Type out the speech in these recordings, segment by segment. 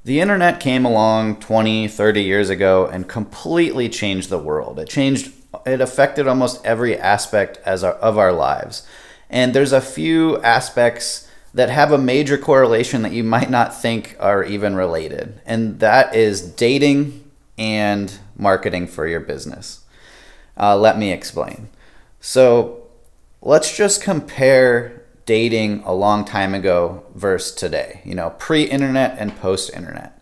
The internet came along 20, 30 years ago and completely changed the world. It affected almost every aspect of our lives. And there's a few aspects that have a major correlation that you might not think are even related. And that is dating and marketing for your business. Let me explain. So let's just compare dating a long time ago versus today, pre-internet and post-internet.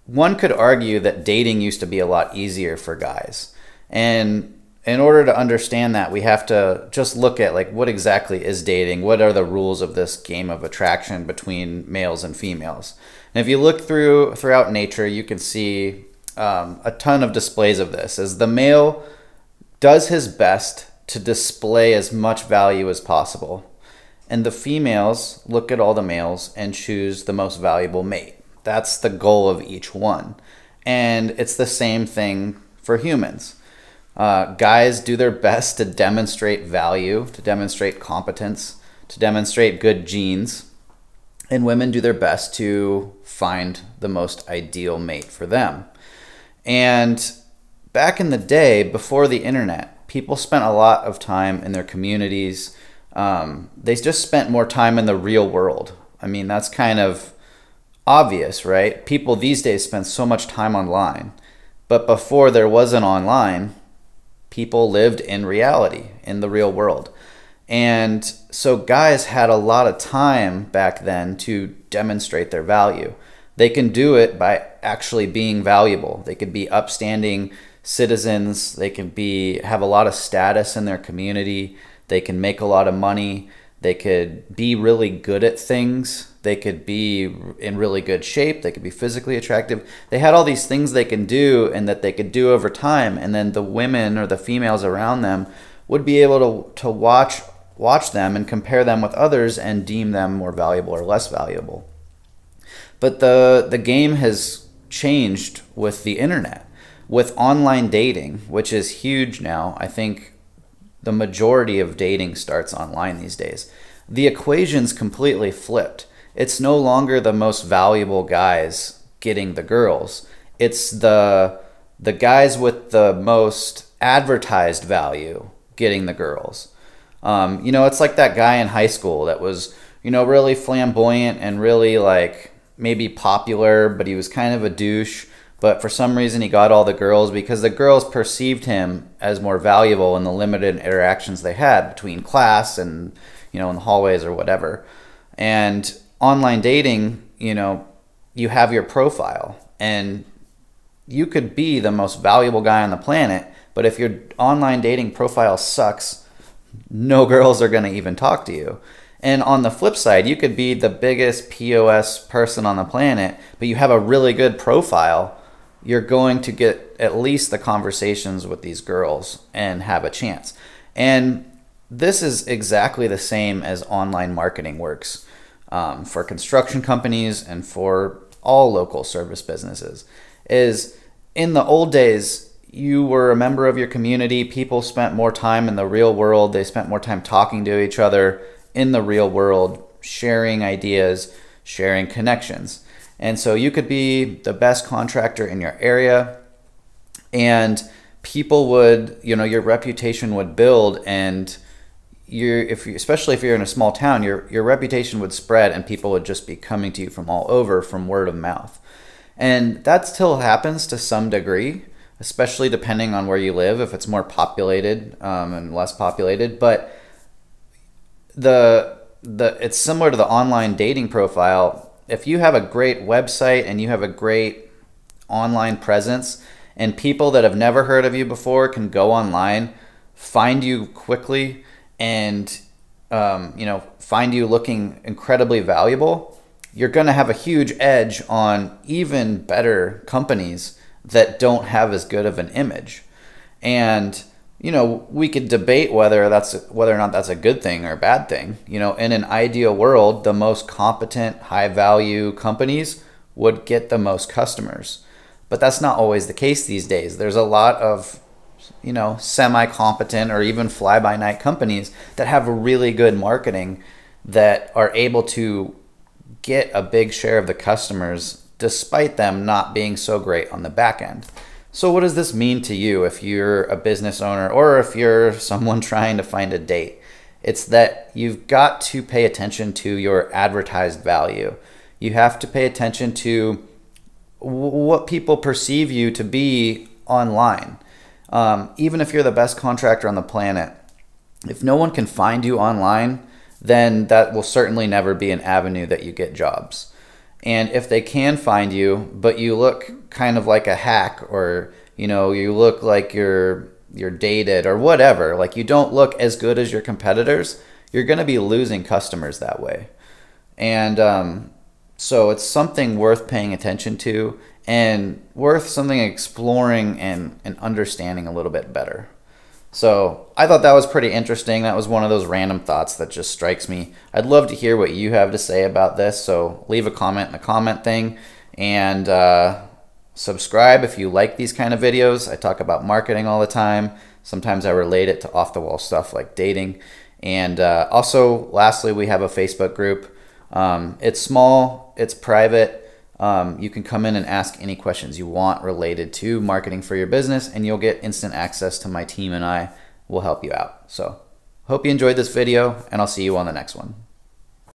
One could argue that dating used to be a lot easier for guys. And in order to understand that, we have to just look at like what exactly is dating, what are the rules of this game of attraction between males and females. And if you look throughout nature, you can see a ton of displays of this as the male does his best to display as much value as possible. And the females look at all the males and choose the most valuable mate. That's the goal of each one. And it's the same thing for humans. Guys do their best to demonstrate value, to demonstrate competence, to demonstrate good genes. And women do their best to find the most ideal mate for them. And back in the day, before the internet, people spent a lot of time in their communities. They just spent more time in the real world. I mean, that's kind of obvious, right? People these days spend so much time online. But before there wasn't online, people lived in reality, in the real world. And so guys had a lot of time back then to demonstrate their value. They can do it by actually being valuable. They could be upstanding citizens. They can have a lot of status in their community. They can make a lot of money. They could be really good at things. They could be in really good shape. They could be physically attractive. They had all these things they can do and that they could do over time. And then the women or the females around them would be able to watch them and compare them with others and deem them more valuable or less valuable. But the game has changed with the internet, with online dating, which is huge now. I think the majority of dating starts online these days. The equation's completely flipped. It's no longer the most valuable guys getting the girls. It's the guys with the most advertised value getting the girls. It's like that guy in high school that was, really flamboyant and really like maybe popular, but he was kind of a douche. But for some reason he got all the girls because the girls perceived him as more valuable in the limited interactions they had between class and, in the hallways or whatever. And online dating, you have your profile and you could be the most valuable guy on the planet, but if your online dating profile sucks, no girls are going to even talk to you. And on the flip side, you could be the biggest POS person on the planet, but you have a really good profile. You're going to get at least the conversations with these girls and have a chance. And this is exactly the same as online marketing works for construction companies and for all local service businesses. Is in the old days, you were a member of your community. People spent more time in the real world. They spent more time talking to each other in the real world, sharing ideas, sharing connections. And so you could be the best contractor in your area and people would, your reputation would build and especially if you're in a small town, your reputation would spread and people would just be coming to you from all over from word of mouth. And that still happens to some degree, especially depending on where you live, if it's more populated and less populated. But it's similar to the online dating profile. If you have a great website and you have a great online presence and people that have never heard of you before can go online, find you quickly and find you looking incredibly valuable, you're going to have a huge edge on even better companies that don't have as good of an image. And we could debate whether or not that's a good thing or a bad thing. In an ideal world, the most competent, high-value companies would get the most customers. But that's not always the case these days. There's a lot of, semi-competent or even fly-by-night companies that have really good marketing that are able to get a big share of the customers despite them not being so great on the back end. So what does this mean to you if you're a business owner or if you're someone trying to find a date? It's that you've got to pay attention to your advertised value. You have to pay attention to what people perceive you to be online. Even if you're the best contractor on the planet, if no one can find you online, then that will certainly never be an avenue that you get jobs. And if they can find you, but you look kind of like a hack, or you look like you're dated or whatever, like you don't look as good as your competitors, you're going to be losing customers that way. And so it's something worth paying attention to and worth something exploring and understanding a little bit better. So I thought that was pretty interesting. That was one of those random thoughts that just strikes me. I'd love to hear what you have to say about this. So leave a comment in the comment thing, and subscribe if you like these kind of videos. I talk about marketing all the time. Sometimes I relate it to off-the-wall stuff like dating. And also, lastly, we have a Facebook group. It's small, it's private. You can come in and ask any questions you want related to marketing for your business, and you'll get instant access to my team, and I will help you out. So hope you enjoyed this video, and I'll see you on the next one.